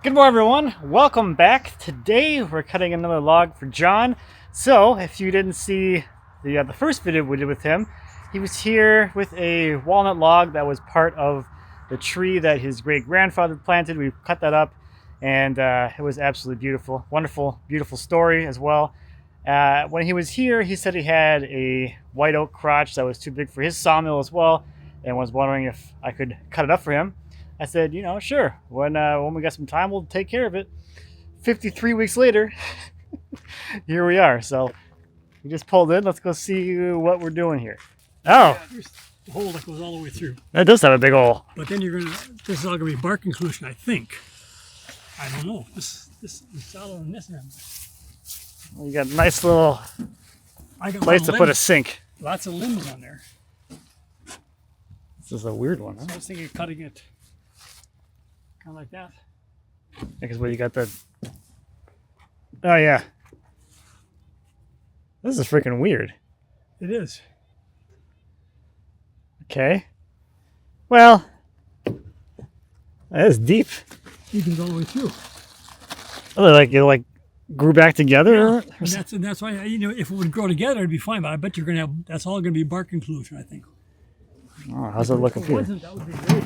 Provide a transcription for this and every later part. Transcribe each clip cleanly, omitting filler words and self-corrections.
Good morning, everyone. Welcome back. Today we're cutting another log for John. So, if you didn't see the first video we did with him, he was here with a walnut log that was part of the tree that his great-grandfather planted. We cut that up, and it was absolutely beautiful. Wonderful, beautiful story as well. When he was here, he said he had a white oak crotch that was too big for his sawmill as well, and was wondering if I could cut it up for him. I said, sure. When we got some time, we'll take care of it. 53 weeks later, here we are. So we just pulled in. Let's go see what we're doing here. Oh, Yeah, there's a hole that goes all the way through. that does have a big hole. But then this is all gonna be bark inclusion, I think. I don't know. This is solid on this end. You got a nice little I got place to put a sink. lots of limbs on there. This is a weird one, huh? So I was thinking of cutting it kind of like that. Because where you got the... Oh, yeah. This is freaking weird. It is. Okay. Well, that is deep. You can go all the way through. Oh, like grew back together? And that's why, if it would grow together, it'd be fine. But I bet you're gonna have, that's all gonna be bark inclusion, I think. Oh, how's it looking If it here? wasn't, that would be great.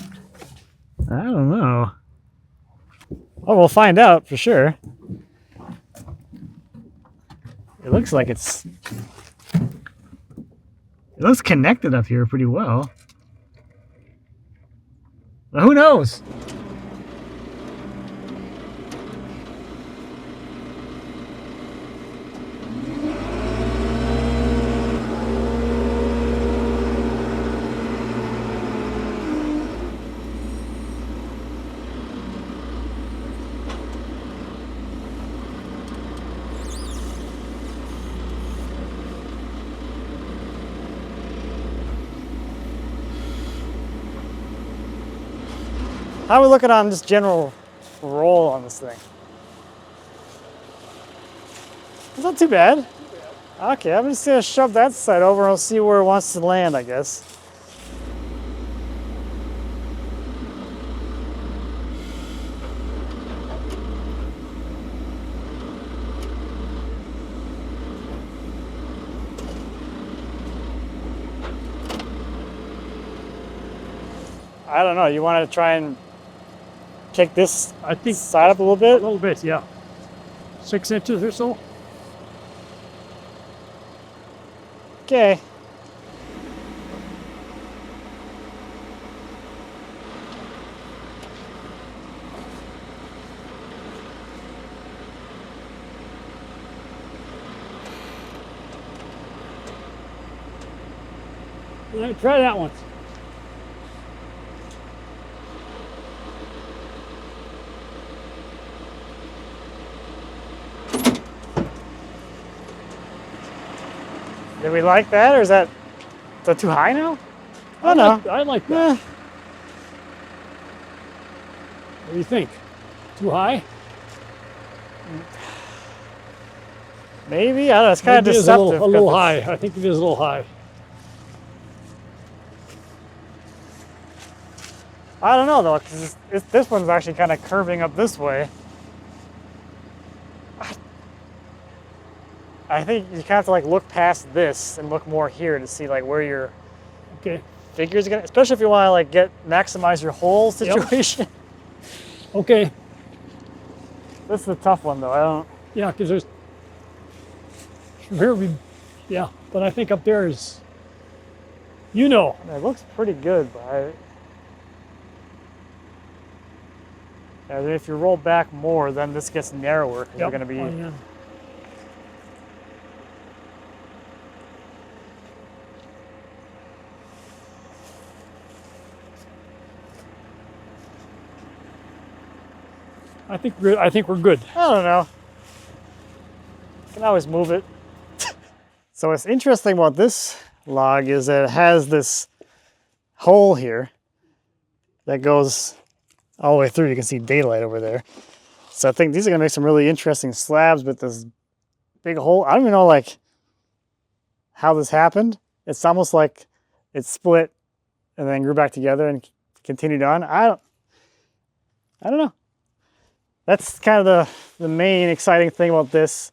I don't know. Oh, we'll find out for sure. It looks like it looks connected up here pretty well. But who knows? How are we looking on just general roll on this thing? It's not too bad. Okay, I'm just gonna shove that side over and I'll see where it wants to land, I guess. I don't know, you want to try and kick this I think side up a little a bit? little bit, yeah. 6 inches or so. Okay. Let me try that once. Did we like that, or is that too high now? I don't know. I like that. Eh, What do you think? Too high? maybe, I don't know, it's kind of Maybe it's deceptive. a little 'cause high. it's- I think it is a little high. I don't know though, because this one's actually kind of curving up this way. I think you kind of have to like look past this and look more here to see like where your Okay. figures are gonna, especially if you want to like maximize your hole situation. Okay. This is a tough one though. I don't. Yeah, because there's from here yeah, but I think up there is, It looks pretty good, but if you roll back more, then this gets narrower because yep. you're going to be. Oh, yeah. I think we're good. I don't know. You can always move it. So what's interesting about this log is that it has this hole here that goes all the way through. You can see daylight over there. So I think these are gonna make some really interesting slabs with this big hole. I don't even know like how this happened. It's almost like it split and then grew back together and continued on. I don't know. That's kind of the main exciting thing about this.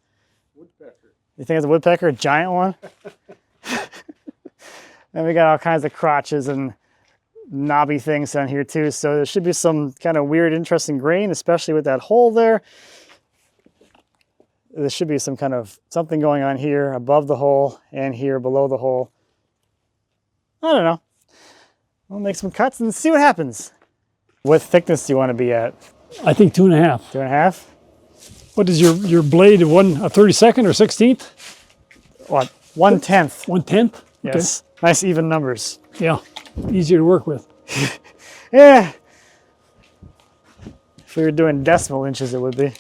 Woodpecker. You think it's a woodpecker, a giant one? And we got all kinds of crotches and knobby things down here too. So there should be some kind of weird, interesting grain, especially with that hole there. There should be some kind of something going on here above the hole and here below the hole. I don't know. We'll make some cuts and see what happens. What thickness do you want to be at? I think 2.5. 2.5? What is your blade? A 32nd or 16th? What? 1/10. 1/10? Yes. Nice even numbers. Yeah. Easier to work with. Yeah. If we were doing decimal inches, it would be.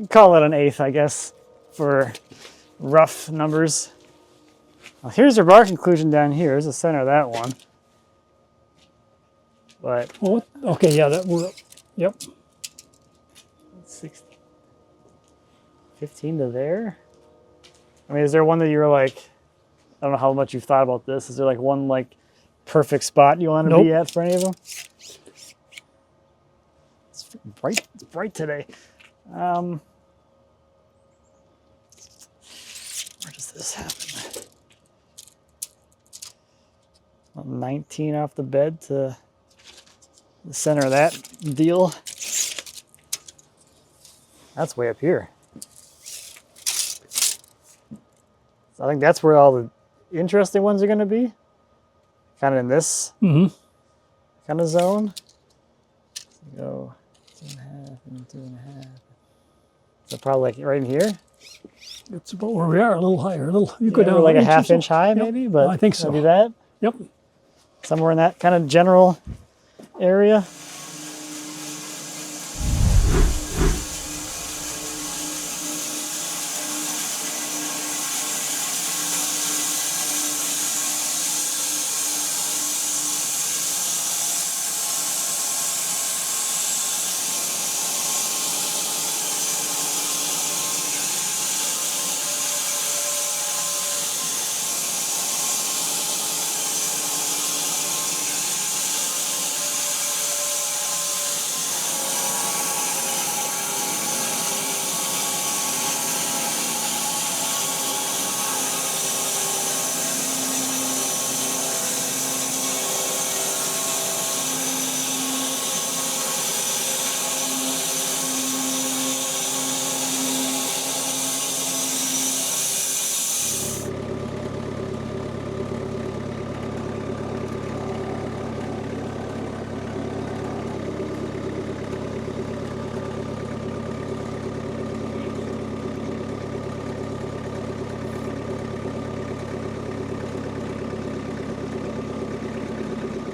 Call it an 1/8, I guess, for rough numbers. Well, here's our bark inclusion down here. Here's the center of that one. But Oh, okay, yeah, that will. Yep. 16, 15 to there. I mean, is there one that you're like, I don't know how much you've thought about this. Is there like one like perfect spot you want to Nope. be at for any of them? It's bright. It's bright today. Where does this happen? About 19 off the bed to the center of that deal. That's way up here. So I think that's where all the interesting ones are going to be. Kind of in this kind of zone. So go 2.5 and 2.5. So probably like right in here. It's about where we are, a little higher. A little. You go Yeah, down we're like a inch or half so. inch high, Yep. maybe. But I think so. Do that. Yep. Somewhere in that kind of general area.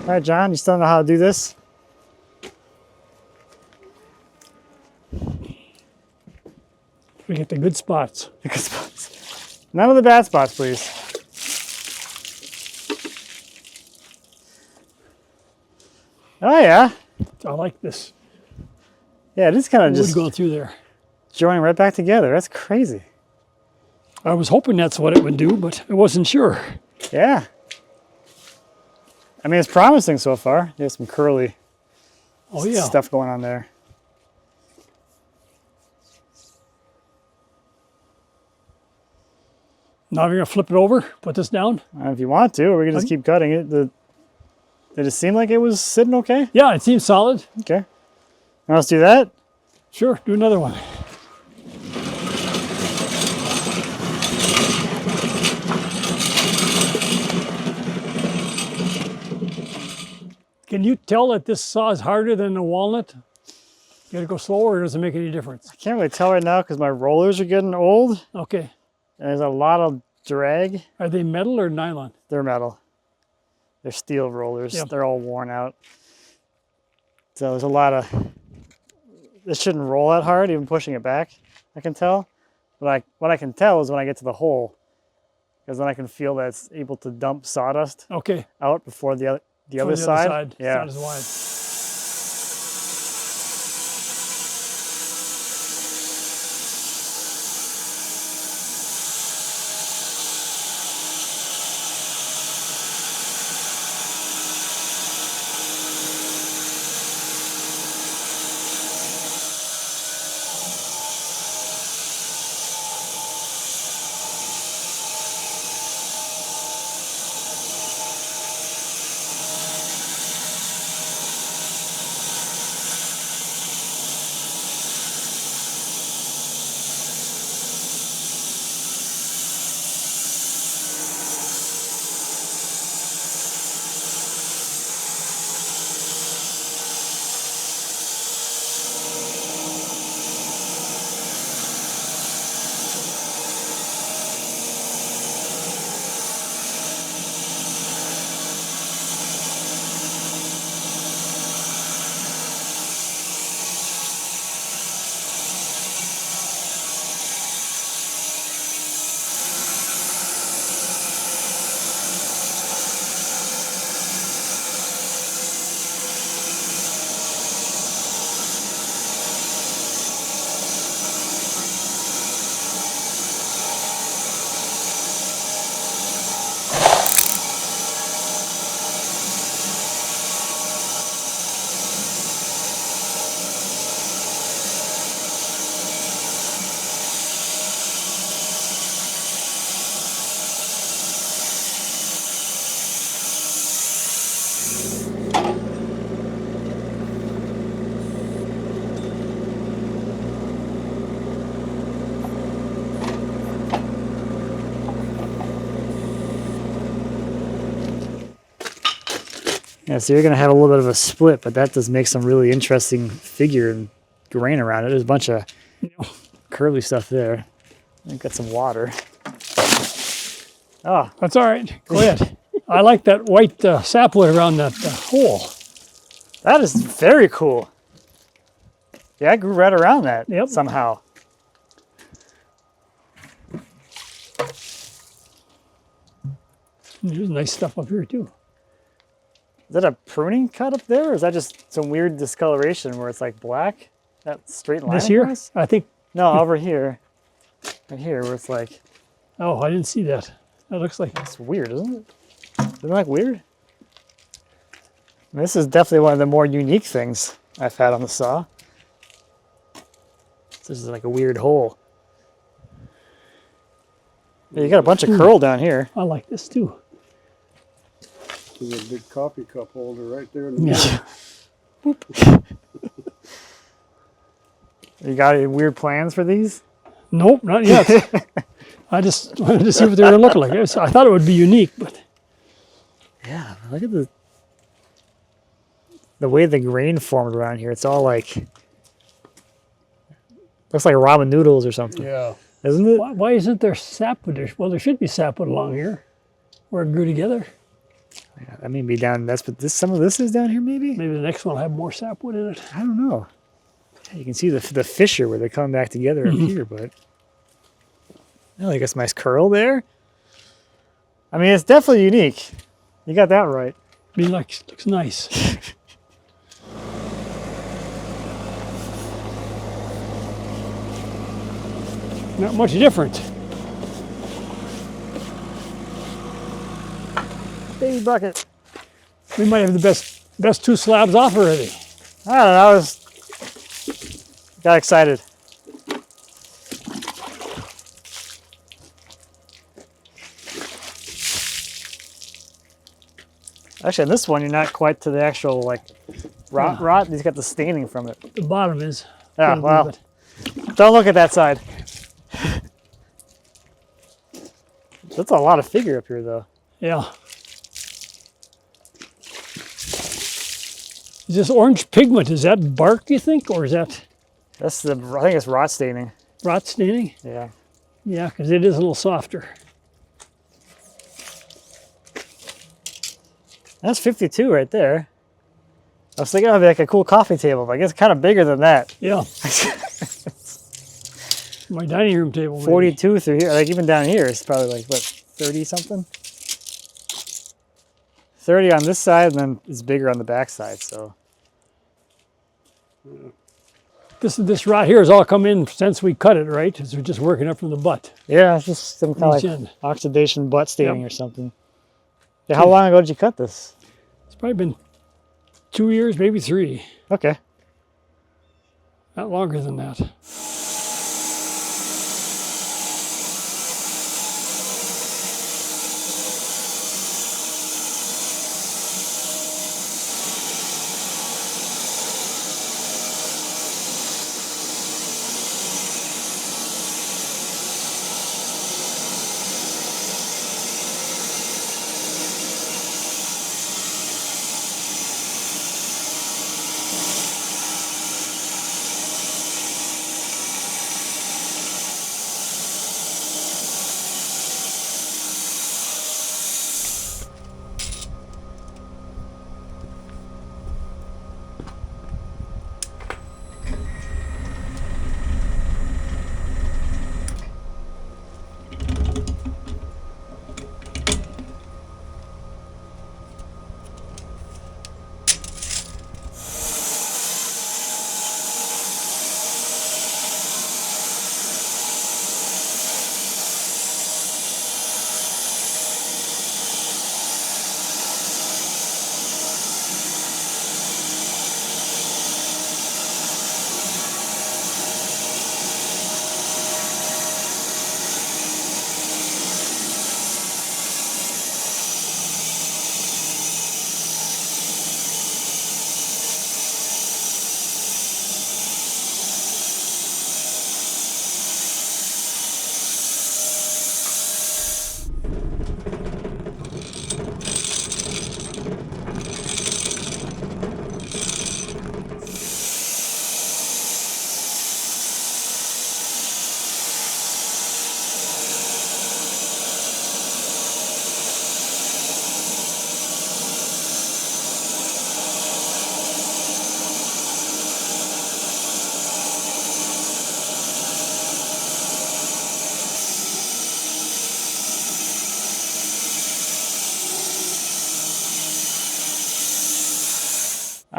All right, John, you still know how to do this? We get the good spots. The good spots. None of the bad spots, please. Oh, yeah. I like this. Yeah, it is kind of Wood just going through there. joining right back together. That's crazy. I was hoping that's what it would do, but I wasn't sure. Yeah. I mean, it's promising so far. There's some curly Oh yeah. stuff going on there. Now we're gonna flip it over, put this down. If you want to, or we can just keep cutting it. Did it seem like it was sitting okay? Yeah, it seems solid. Okay. Now let's do that. Sure, do another one. Can you tell that this saw is harder than the walnut? You gotta go slower, or does it make any difference? I can't really tell right now because my rollers are getting old Okay. and there's a lot of drag. Are they metal or nylon? They're metal. They're steel rollers. Yep. They're all worn out. So there's a lot of, this shouldn't roll that hard, even pushing it back, I can tell. But what I can tell is when I get to the hole, because then I can feel that it's able to dump sawdust Okay. out before the other From the side. other side. Yeah. It's not as wide. Yeah, so you're going to have a little bit of a split, but that does make some really interesting figure and grain around it. There's a bunch of curly stuff there. I've got some water. Oh, That's all right. Go ahead. I like that white sapwood around that hole. that is very cool. Yeah, I grew right around that somehow. There's nice stuff up here too. Is that a pruning cut up there, or is that just some weird discoloration where it's like black? That straight line This here? across? I think. No, over here. Right here, where it's like... Oh, I didn't see that. That looks like... It's weird, isn't it? Isn't that weird? This is definitely one of the more unique things I've had on the saw. This is like a weird hole. Yeah, you got a bunch of curl down here. I like this too. There's a big coffee cup holder right there in the middle. Yeah. Boop. You got any weird plans for these? Nope, not yet. I just wanted to see what they were looking like. I thought it would be unique, but Yeah, look at the way the grain formed around here. It's all like... Looks like ramen noodles or something. Yeah. Isn't it? why isn't there sapwood there? Well, there should be sapwood along here where it grew together. Yeah, that may be down. That's what this. Some of this is down here, maybe. Maybe the next one will have more sapwood in it. I don't know. Yeah, you can see the fissure where they come back together up here, but oh, I guess nice curl there. I mean, it's definitely unique. You got that right. I mean, looks nice. Not much different. Baby bucket. We might have the best two slabs off already. I don't know. I got excited. Actually, on this one, you're not quite to the actual like rot. He's got the staining from it. The bottom is. Yeah, Gonna be, well, but don't look at that side. That's a lot of figure up here, though. yeah. Is this orange pigment? Is that bark, do you think, or is that That's the. I think it's rot staining. rot staining? Yeah. Yeah, because it is a little softer. That's 52 right there. I was thinking it'd be like a cool coffee table, but I guess kind of bigger than that. Yeah. My dining room table. Maybe. 42 through here, like even down here, it's probably like what, 30 something? 30 on this side, and then it's bigger on the back side. So This rot here has all come in since we cut it, right? Because we're just working up from the butt. yeah, it's just some kind of Each like end. oxidation butt staining Yep. or something. Yeah, how long ago did you cut this? It's probably been 2 years, maybe 3. Okay. Not longer than that.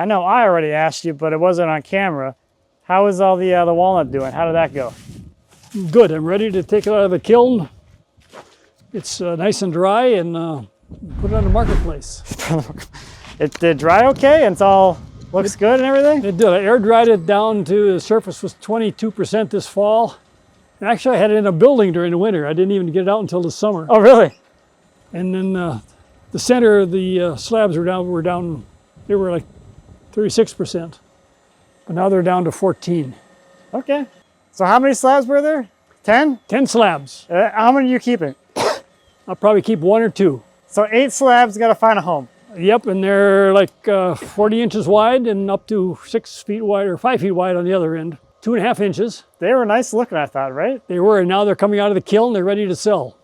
I know I already asked you, but it wasn't on camera. How is all the walnut doing? How did that go? Good. I'm ready to take it out of the kiln. It's nice and dry, and put it on the marketplace. It did dry okay, and it's all looks good and everything? It did. I air dried it down to the surface was 22% this fall. And actually, I had it in a building during the winter. I didn't even get it out until the summer. Oh, really? And then the center of the slabs were down. They were like 36%, but now they're down to 14. Okay. So how many slabs were there? 10? 10 slabs. How many are you keeping? I'll probably keep 1 or 2. So 8 slabs, got to find a home. Yep, and they're like 40 inches wide and up to 6 feet wide or 5 feet wide on the other end. 2.5 inches. They were nice looking, I thought, right? They were, and now they're coming out of the kiln. They're ready to sell.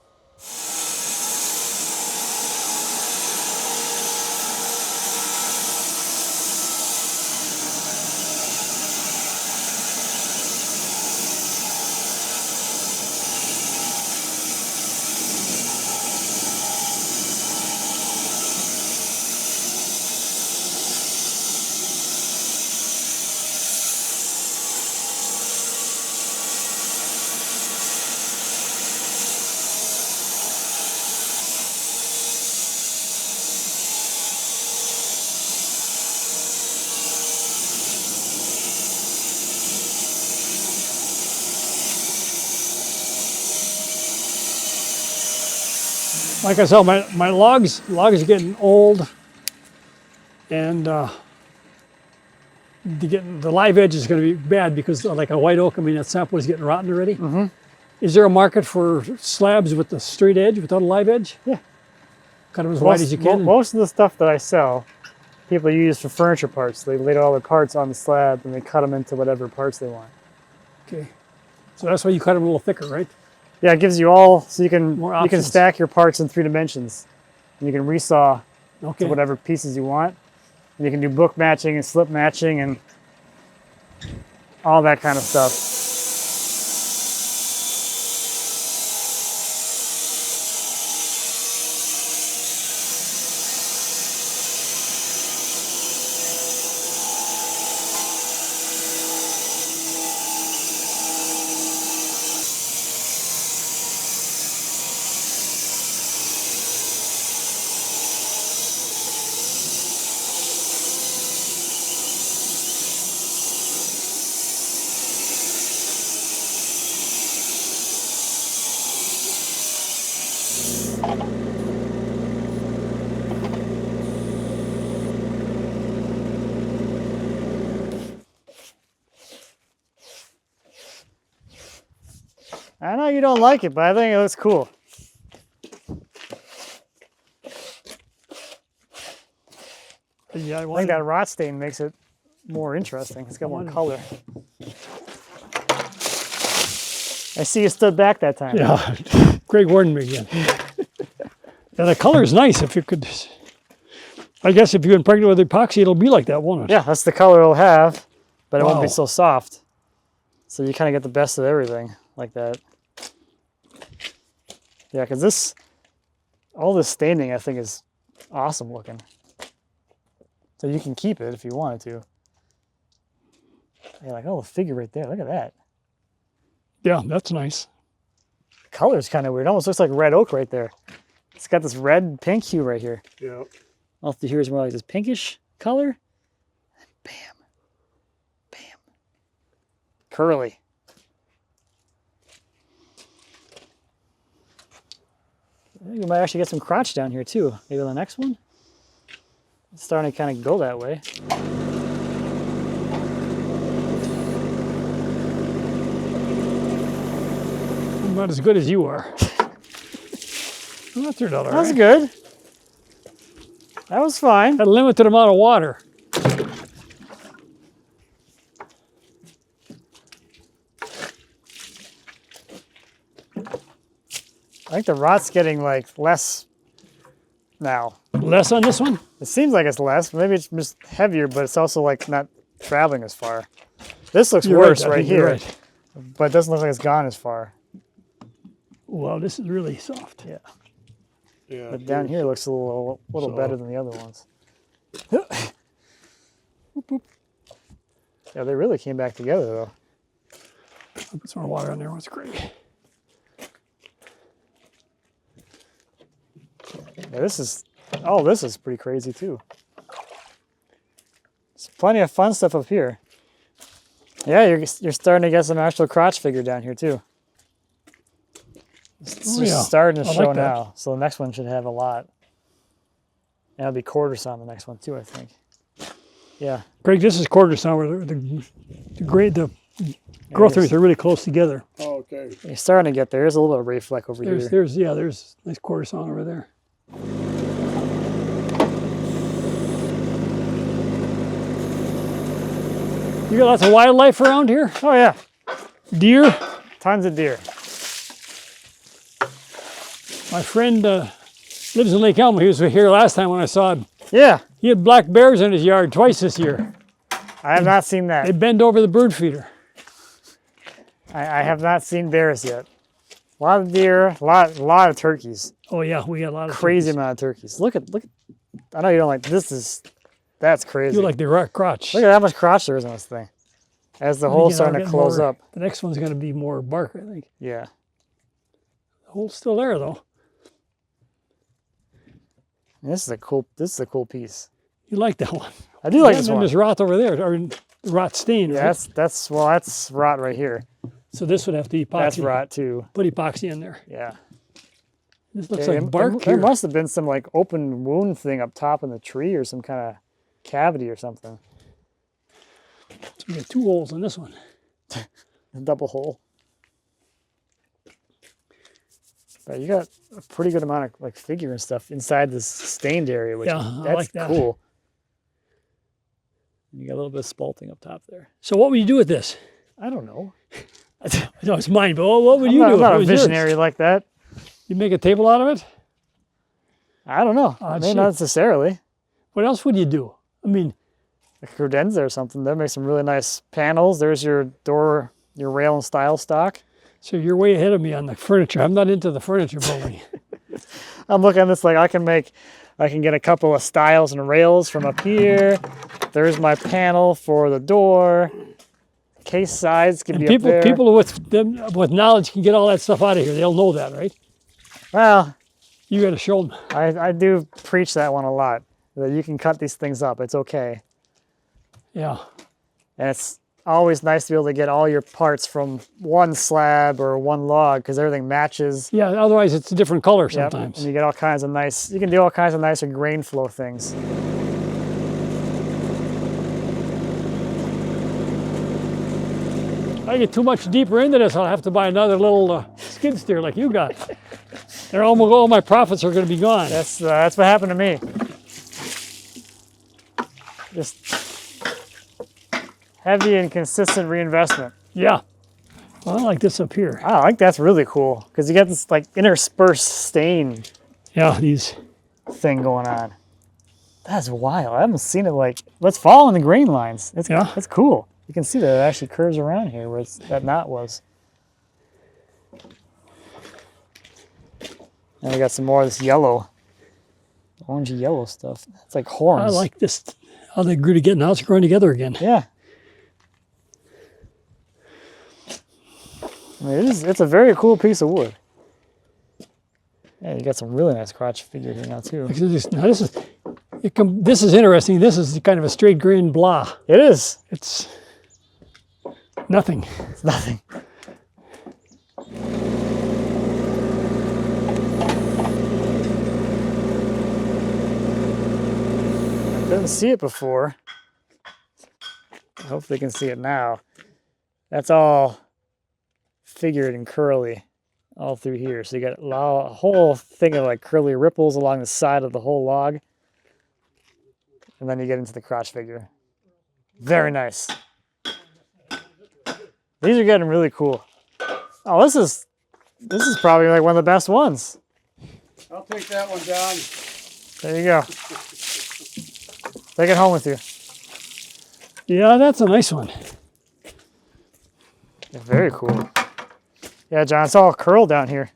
Like I said, my logs are getting old, and the live edge is going to be bad because, like a white oak, I mean, that sapwood is getting rotten already. Mm-hmm. Is there a market for slabs with the straight edge, without a live edge? Yeah. Cut them as wide as you can. Most of the stuff that I sell, people use for furniture parts. They lay all their parts on the slab and they cut them into whatever parts they want. Okay. So that's why you cut them a little thicker, right? Yeah, it gives you all, so you can options. stack your parts in 3 dimensions. And you can resaw Okay. to whatever pieces you want. And you can do book matching and slip matching and all that kind of stuff. I know you don't like it, but I think it looks cool. Yeah, I think that rot stain makes it more interesting. It's got more color. I see you stood back that time. Yeah, Greg warned me again. Yeah, the color is nice. If you could, I guess if you impregnate with epoxy, it'll be like that, won't it? Yeah, that's the color it'll have, but it won't be Wow. so soft. So you kind of get the best of everything like that. Yeah, because all this staining I think is awesome looking. So you can keep it if you wanted to. You're like, oh, the figure right there. Look at that. Yeah, that's nice. Color's kind of weird. It almost looks like red oak right there. It's got this red pink hue right here. Yeah. All through here is more like this pinkish color. Bam. Bam. Curly. I think we might actually get some crotch down here too. Maybe on the next one. It's starting to kind of go that way. I'm not as good as you are. Well, that turned out all That was right. good. That was fine. Had a limited amount of water. I think the rot's getting like less now. Less on this one? It seems like it's less. Maybe it's just heavier, but it's also like not traveling as far. This looks You're worse I right think you're here, right. but it doesn't look like it's gone as far. Wow, this is really soft. Yeah, Yeah. but down here it looks a little better than the other ones. Yeah, they really came back together though. I'll put some more water on there. It's great. Yeah, this is pretty crazy too. There's plenty of fun stuff up here. Yeah, you're starting to get some actual crotch figure down here too. It's just starting to show now. So the next one should have a lot. And it'll be quarter saw on the next one too, I think. Yeah. Greg, this is quarter saw where the growth rates are really close together. Oh, okay. You're starting to get there. There's a little bit of ray fleck over here. There's nice quarter saw over there. You got lots of wildlife around here? Oh yeah. Deer? Tons of deer. My friend lives in Lake Elmo. He was here last time when I saw him. Yeah. He had black bears in his yard twice this year. I have not seen that. They bend over the bird feeder. I have not seen bears yet. A lot of deer, a lot of turkeys. Oh yeah, we got a lot of Crazy turkeys. amount of turkeys. Look at. I know you don't like that's crazy. You like the crotch. Look at how much crotch there is on this thing. As the hole's starting to close up. The next one's going to be more bark, I think. Yeah. The hole's still there though. And this is a cool piece. You like that one? I do like this and one. There's rot over there, or rot stain. Yeah, right? that's rot right here. So this would have to epoxy. That's rot too. Put epoxy in there. Yeah. This looks Yeah, like bark there here. must have been some like open wound thing up top in the tree or some kind of cavity or something. So we got 2 holes in this one. A double hole. But you got a pretty good amount of like figure and stuff inside this stained area, which Yeah, I that's like that. cool. You got a little bit of spalting up top there. So what would you do with this? I don't know. No, it's mine, but what would you do? I'm if not it a was yours? visionary like that. You make a table out of it? I don't know. Odd Maybe shape. not necessarily. What else would you do? I mean, A credenza or something. That makes some really nice panels. There's your door, your rail and style stock. so you're way ahead of me on the furniture. I'm not into the furniture building. I'm looking at this like I can get a couple of stiles and rails from up here. There's my panel for the door. Case sides can be up there. People with knowledge can get all that stuff out of here. They'll know that, right? Well, You got to show them. I do preach that one a lot, that you can cut these things up. It's okay. Yeah. And it's always nice to be able to get all your parts from one slab or one log because everything matches. Yeah, otherwise it's a different color Yep, sometimes. and you get all kinds of you can do all kinds of nicer grain flow things. If I get too much deeper into this, I'll have to buy another little skid steer like you got. All my profits are going to be gone. That's what happened to me. Just heavy and consistent reinvestment. Yeah. Well, I like this up here. I like that's really cool because you get this like interspersed stain Yeah, these. thing going on. That's wild. I haven't seen it like. Let's follow in the grain lines. It's cool. You can see that it actually curves around here where that knot was. And we got some more of this yellow, orangey yellow stuff. It's like horns. I like this. How they grew together. Now it's growing together again. Yeah. I mean, it's a very cool piece of wood. Yeah, you got some really nice crotch figure here now too. Now this is interesting. This is kind of a straight grain blah. It is. It's nothing. It's nothing. I couldn't see it before. I hope they can see it now. That's all figured and curly all through here. So you got a whole thing of like curly ripples along the side of the whole log. And then you get into the crotch figure. Very nice. These are getting really cool. Oh, this is probably like one of the best ones. I'll take that one, John. There you go. Take it home with you. Yeah, that's a nice one. Yeah, very cool. Yeah, John, it's all curl down here.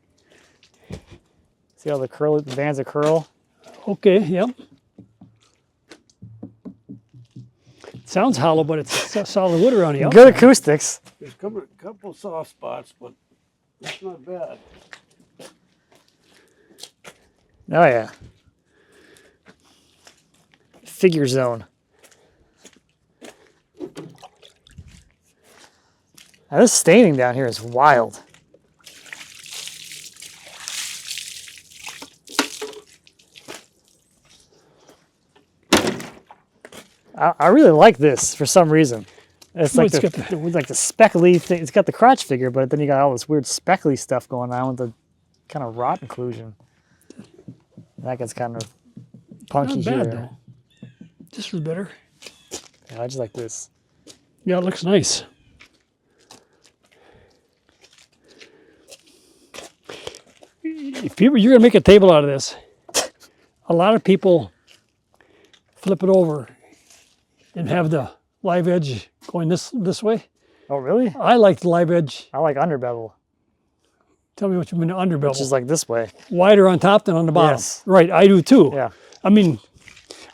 See all the bands of curl? Okay, yep. Sounds hollow, but it's solid wood around the outside. Good acoustics. There's a couple soft spots, but it's not bad. Oh yeah. Figure zone. Now this staining down here is wild. I really like this for some reason. It's like the speckly thing. It's got the crotch figure, but then you got all this weird speckly stuff going on with the kind of rot inclusion. That gets kind of punky Not bad, here. though. This was better. Yeah, I just like this. Yeah, it looks nice. If you're going to make a table out of this, a lot of people flip it over and have the live edge going this way. Oh, really? I like the live edge. I like under bevel, Tell me what you mean under bevel. which is like this way. Wider on top than on the bottom. Yes. Right, I do too. Yeah. I mean,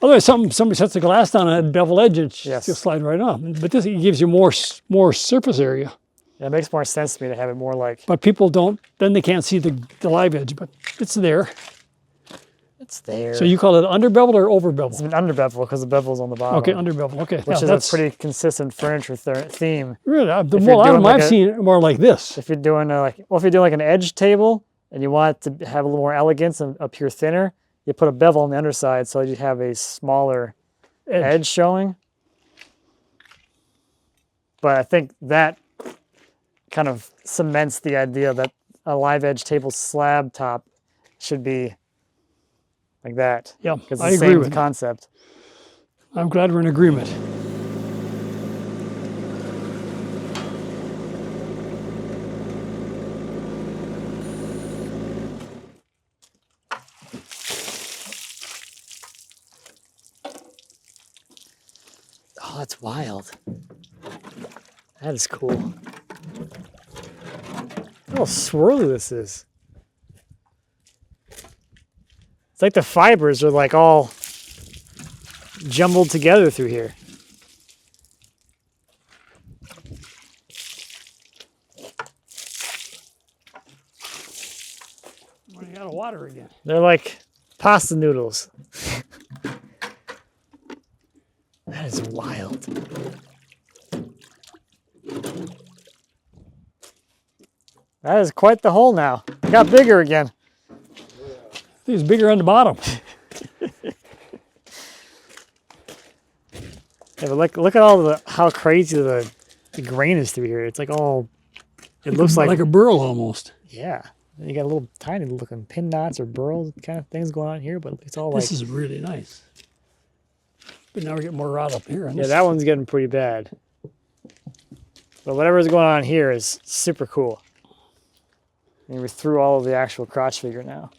otherwise somebody sets the glass down on a bevel edge, it's Yes. just slide right off. But this gives you more surface area. Yeah, it makes more sense to me to have it more like But people don't, then they can't see the live edge, but it's there. it's there. So you call it under bevel or over bevel? It's an under bevel because the bevel's on the bottom. Okay, under bevel. Okay, Which yeah, is a pretty consistent furniture theme. really the if you're lot of doing them like I've a- seen are more like this. If you're doing if you're doing like an edge table and you want it to have a little more elegance and appear thinner, you put a bevel on the underside so you have a smaller edge showing. But I think that kind of cements the idea that a live edge table slab top should be like that. Yeah, Because I it's the agree same with you. concept. I'm glad we're in agreement. Oh, that's wild. That is cool. Look how swirly this is. It's like the fibers are like all jumbled together through here. Running out of water again. They're like pasta noodles. That is wild. That is quite the hole now. It got bigger again. I think it's bigger on the bottom. Yeah, but look at all how crazy the grain is through here. It's like all, it looks like a burl almost. yeah. You got little tiny looking pin knots or burl kind of things going on here, but it's all like, This is really nice. But now we're getting more rot up here. yeah, that one's getting pretty bad. But whatever's going on here is super cool. And we're through all of the actual crotch figure now.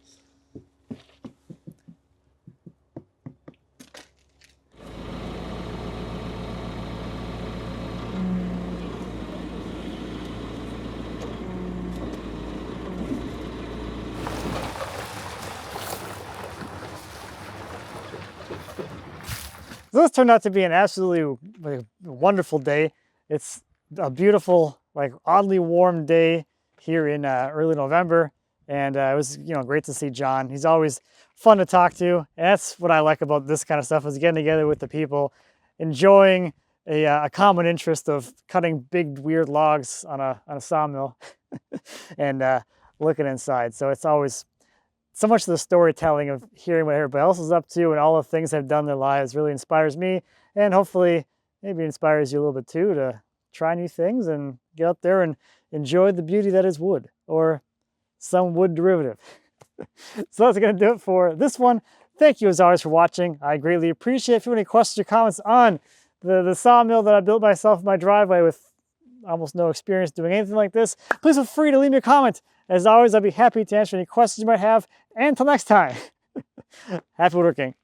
So this turned out to be an absolutely wonderful day. It's a beautiful, like oddly warm day here in early November, and it was great to see John. He's always fun to talk to, and that's what I like about this kind of stuff, is getting together with the people, enjoying a common interest of cutting big weird logs on a sawmill, and looking inside. So it's always so much of the storytelling of hearing what everybody else is up to and all the things they've done in their lives really inspires me, and hopefully maybe inspires you a little bit too to try new things and get out there and enjoy the beauty that is wood or some wood derivative. So that's going to do it for this one. Thank you as always for watching. I greatly appreciate it. If you have any questions or comments on the sawmill that I built myself in my driveway with almost no experience doing anything like this, please feel free to leave me a comment. As always, I'll be happy to answer any questions you might have. And until next time, happy woodworking.